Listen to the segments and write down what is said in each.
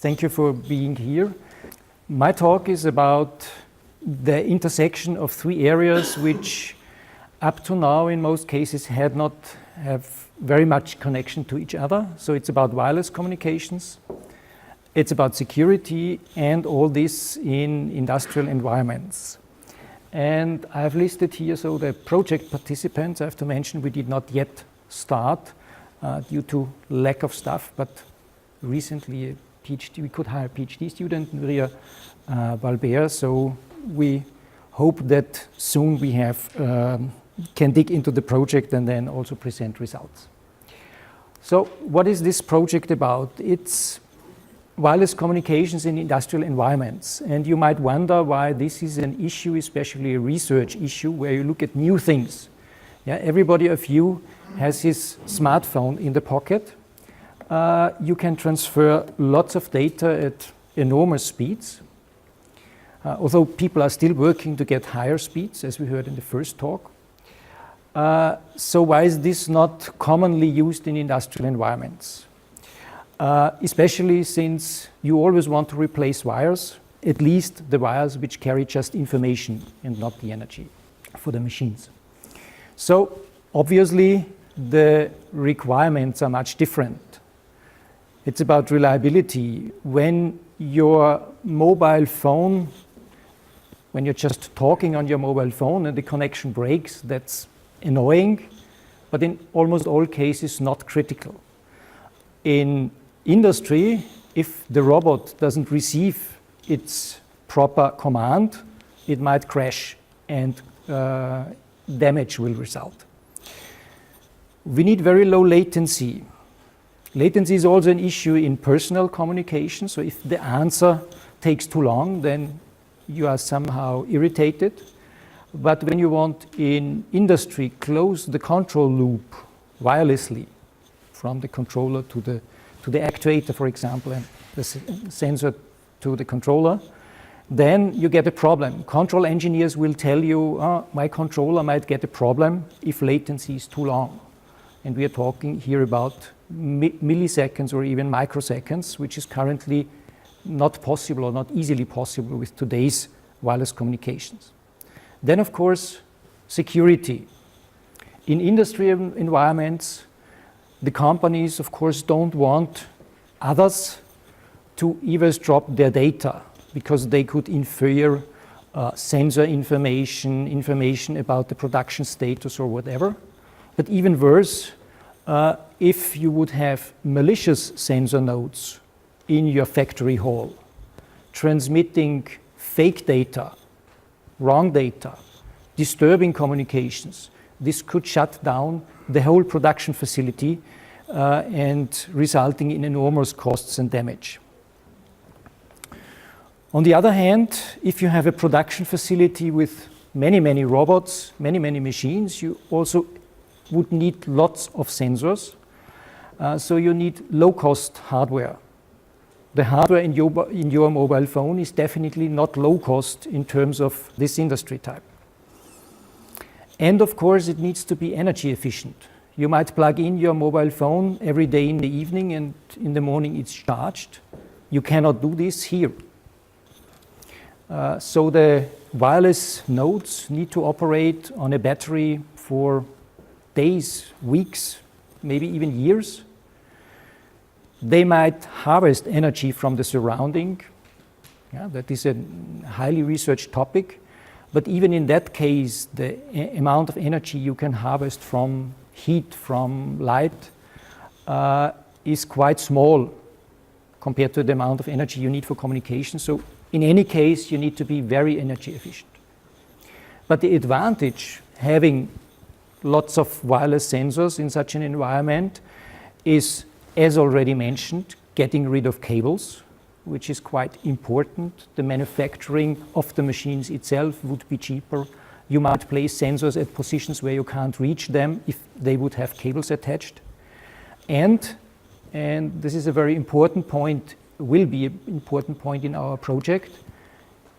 Thank you for being here. My talk is about the intersection of three areas which up to now in most cases had not have very much connection to each other. So it's about wireless communications, it's about security, and all this in industrial environments. And I've listed here, so the project participants, I have to mention we did not yet start due to lack of staff, but recently we could hire a PhD student, Maria Valber, so we hope that soon we can dig into the project and then also present results. So what is this project about? It's wireless communications in industrial environments. And you might wonder why this is an issue, especially a research issue, where you look at new things. Yeah, everybody of you has his smartphone in the pocket. You can transfer lots of data at enormous speeds. Although people are still working to get higher speeds, as we heard in the first talk. So why is this not commonly used in industrial environments? Especially since you always want to replace wires, at least the wires which carry just information and not the energy for the machines. So obviously the requirements are much different. It's about reliability. When your mobile phone, when you're just talking on your mobile phone and the connection breaks, that's annoying, but in almost all cases not critical. In industry, if the robot doesn't receive its proper command, it might crash and damage will result. We need very low latency. Latency is also an issue in personal communication, so if the answer takes too long, then you are somehow irritated. But when you want in industry close the control loop wirelessly from the controller to the actuator, for example, and the sensor to the controller, then you get a problem. Control engineers will tell you, my controller might get a problem if latency is too long. And we are talking here about milliseconds or even microseconds, which is currently not possible or not easily possible with today's wireless communications. Then, of course, security. In industrial environments, the companies, of course, don't want others to eavesdrop their data because they could infer sensor information about the production status or whatever. But even worse, if you would have malicious sensor nodes in your factory hall, transmitting fake data, wrong data, disturbing communications, this could shut down the whole production facility and resulting in enormous costs and damage. On the other hand, if you have a production facility with many robots, many machines, you also would need lots of sensors. So you need low-cost hardware. The hardware in your mobile phone is definitely not low-cost in terms of this industry type. And of course, it needs to be energy efficient. You might plug in your mobile phone every day in the evening and in the morning it's charged. You cannot do this here. So the wireless nodes need to operate on a battery for days, weeks, maybe even years. They might harvest energy from the surrounding. Yeah, that is a highly researched topic. But even in that case, the amount of energy you can harvest from heat, from light, is quite small compared to the amount of energy you need for communication. So in any case, you need to be very energy efficient. But the advantage having lots of wireless sensors in such an environment is, as already mentioned, getting rid of cables, which is quite important. The manufacturing of the machines itself would be cheaper. You might place sensors at positions where you can't reach them if they would have cables attached. And this is a very important point, will be an important point in our project,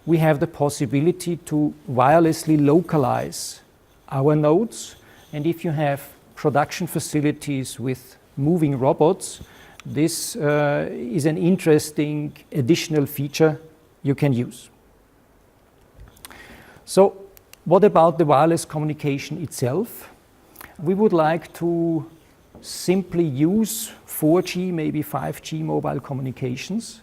we have the possibility to wirelessly localize our nodes. And if you have production facilities with moving robots, This is an interesting additional feature you can use. So what about the wireless communication itself? We would like to simply use 4G, maybe 5G mobile communications.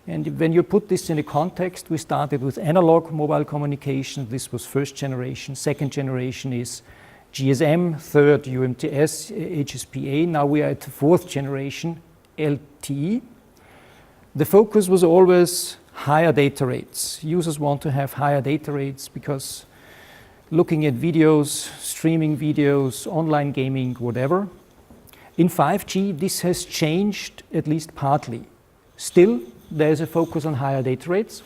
And when you put this in a context, we started with analog mobile communication. This was first generation. Second generation is GSM, third UMTS, HSPA. Now we are at the fourth generation, LTE. The focus was always higher data rates. Users want to have higher data rates because looking at videos, streaming videos, online gaming, whatever. In 5G, this has changed at least partly. Still, there is a focus on higher data rates,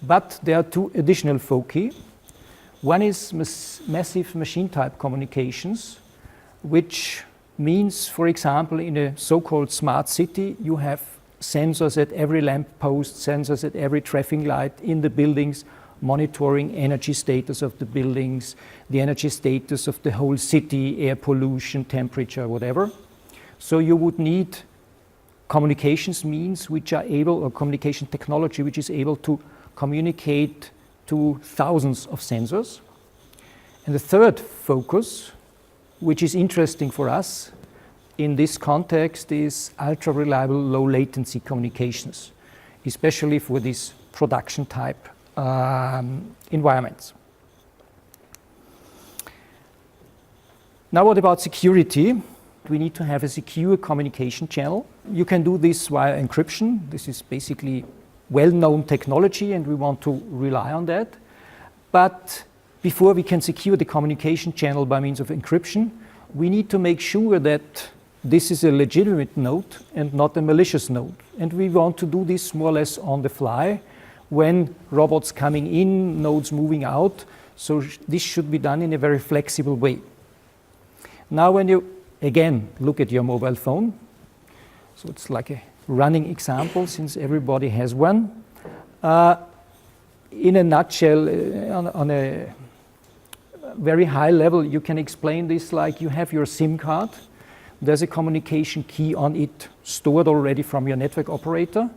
but there are two additional foci. One is massive machine type communications, which means, for example, in a so-called smart city, you have sensors at every lamp post, sensors at every traffic light in the buildings, monitoring energy status of the buildings, the energy status of the whole city, air pollution, temperature, whatever. So you would need communications means which are able, or communication technology which is able to communicate to thousands of sensors. And the third focus, which is interesting for us in this context, is ultra-reliable low-latency communications, especially for these production type environments. Now what about security? We need to have a secure communication channel. You can do this via encryption. This is basically well-known technology and we want to rely on that. But before we can secure the communication channel by means of encryption, we need to make sure that this is a legitimate node and not a malicious node. And we want to do this more or less on the fly when robots coming in, nodes moving out. So this should be done in a very flexible way. Now when you again look at your mobile phone, so it's like a running example since everybody has one. In a nutshell, on a very high level, you can explain this like you have your SIM card. There's a communication key on it stored already from your network operator.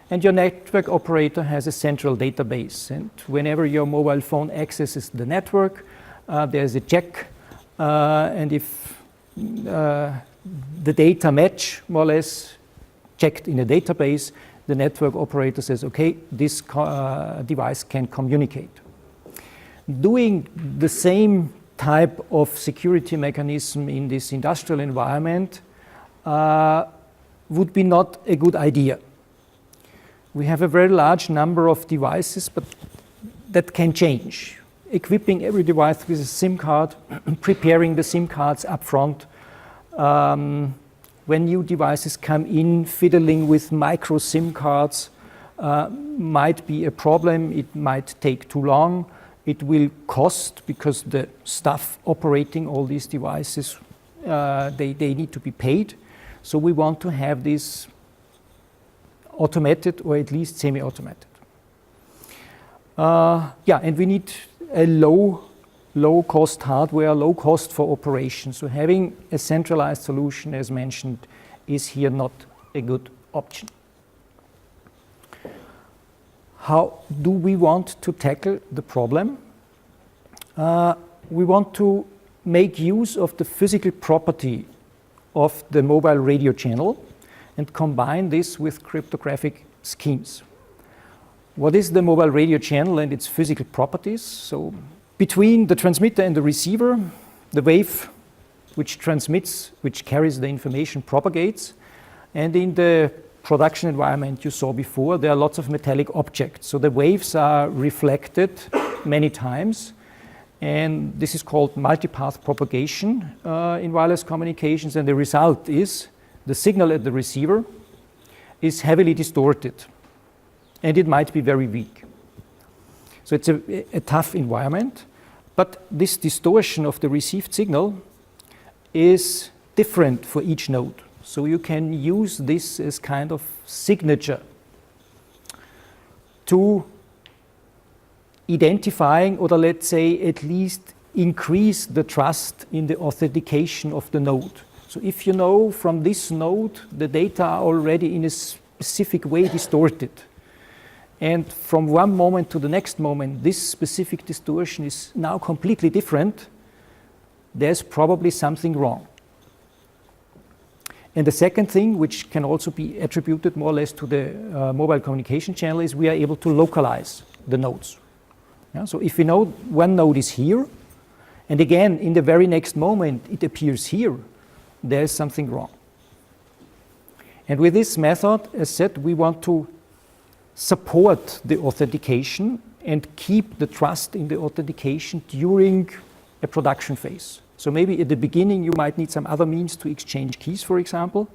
And your network operator has a central database. And whenever your mobile phone accesses the network, there's a check. And if the data match, more or less, checked in a database, the network operator says, okay, this device can communicate. Doing the same type of security mechanism in this industrial environment would be not a good idea. We have a very large number of devices, but that can change. Equipping every device with a SIM card, preparing the SIM cards up front. When new devices come in, fiddling with micro SIM cards might be a problem. It might take too long. It will cost because the staff operating all these devices, they need to be paid. So we want to have this automated or at least semi-automated. Yeah, and we need a low cost hardware, low cost for operation. So having a centralized solution, as mentioned, is here not a good option. How do we want to tackle the problem? We want to make use of the physical property of the mobile radio channel and combine this with cryptographic schemes. What is the mobile radio channel and its physical properties? So between the transmitter and the receiver, the wave which transmits, which carries the information, propagates. And in the production environment you saw before, there are lots of metallic objects. So the waves are reflected many times. And this is called multipath propagation in wireless communications. And the result is the signal at the receiver is heavily distorted. And it might be very weak. So it's a tough environment. But this distortion of the received signal is different for each node. So you can use this as kind of signature to identifying, or let's say at least increase the trust in the authentication of the node. So if you know from this node the data are already in a specific way distorted, and from one moment to the next moment this specific distortion is now completely different, there's probably something wrong. And the second thing, which can also be attributed more or less to the mobile communication channel, is we are able to localize the nodes. Yeah? So if we know one node is here, and again in the very next moment it appears here, there is something wrong. And with this method, as said, we want to support the authentication and keep the trust in the authentication during a production phase. So maybe at the beginning you might need some other means to exchange keys, for example,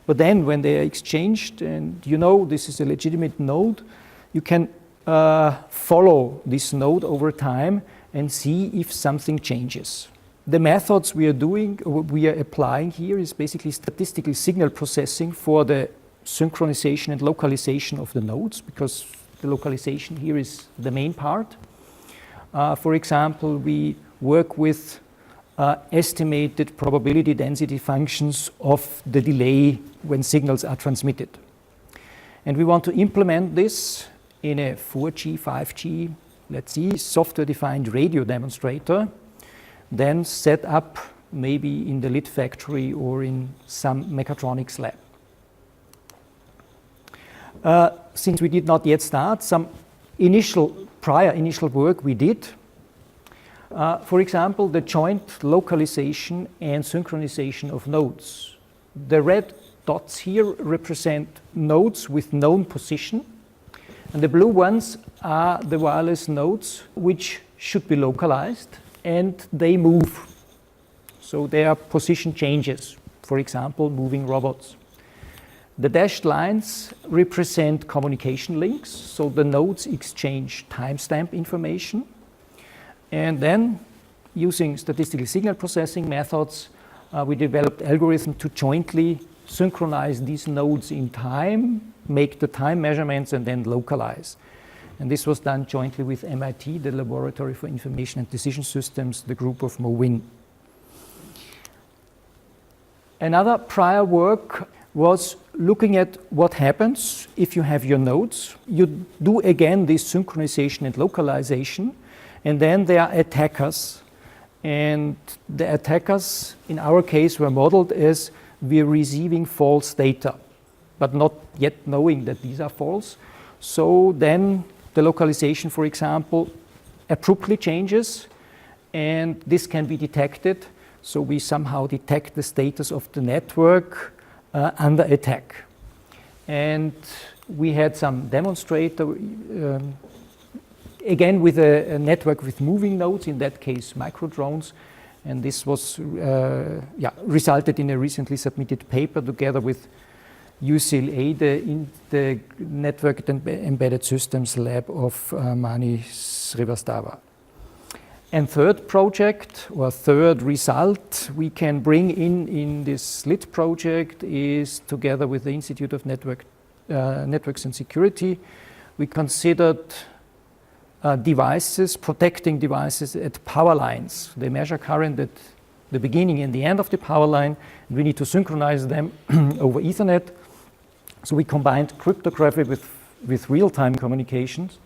but then when they are exchanged and you know this is a legitimate node, you can follow this node over time and see if something changes. The methods we are applying here is basically statistical signal processing for the synchronization and localization of the nodes, because the localization here is the main part. For example, we work with estimated probability density functions of the delay when signals are transmitted. And we want to implement this in a 4G, 5G, let's see, software-defined radio demonstrator, then set up maybe in the lit factory or in some mechatronics lab. Since we did not yet start, some prior initial work we did. For example, the joint localization and synchronization of nodes. The red dots here represent nodes with known position, and the blue ones are the wireless nodes which should be localized, and they move. So there are position changes, for example, moving robots. The dashed lines represent communication links, so the nodes exchange timestamp information. And then, using statistical signal processing methods, we developed algorithms to jointly synchronize these nodes in time, make the time measurements, and then localize. And this was done jointly with MIT, the Laboratory for Information and Decision Systems, the group of Mo Win. Another prior work was looking at what happens if you have your nodes. You do again this synchronization and localization, and then there are attackers. And the attackers, in our case, were modeled as we're receiving false data, but not yet knowing that these are false. So then the localization, for example, abruptly changes, and this can be detected. So we somehow detect the status of the network under attack. And we had some demonstrator, again with a network with moving nodes, in that case micro drones, and this was resulted in a recently submitted paper together with UCLA, the Networked and Embedded Systems Lab of Mani Srivastava. And third project, or third result we can bring in this LIT project is, together with the Institute of Networks and Security, we considered protecting devices at power lines. They measure current at the beginning and the end of the power line, and we need to synchronize them over Ethernet. So we combined cryptography with real-time communications,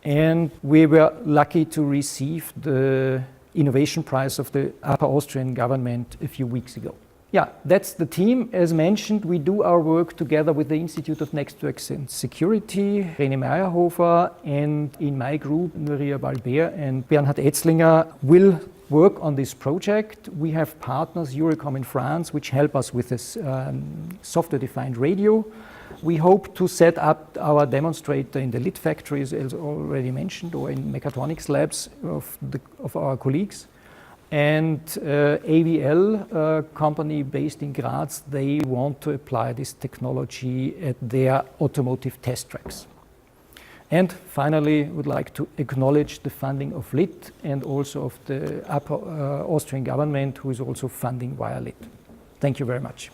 and we were lucky to receive the innovation prize of the Upper Austrian government a few weeks ago. Yeah, that's the team. As mentioned, we do our work together with the Institute of Networks and Security, René Meyerhofer, and in my group, Nuria Balbert and Bernhard Etzlinger will work on this project. We have partners, Eurocom in France, which help us with this software-defined radio. We hope to set up our demonstrator in the lit factories, as already mentioned, or in mechatronics labs of our colleagues. And AVL, company based in Graz, they want to apply this technology at their automotive test tracks. And finally, I would like to acknowledge the funding of LIT and also of the Upper Austrian government, who is also funding via LIT. Thank you very much.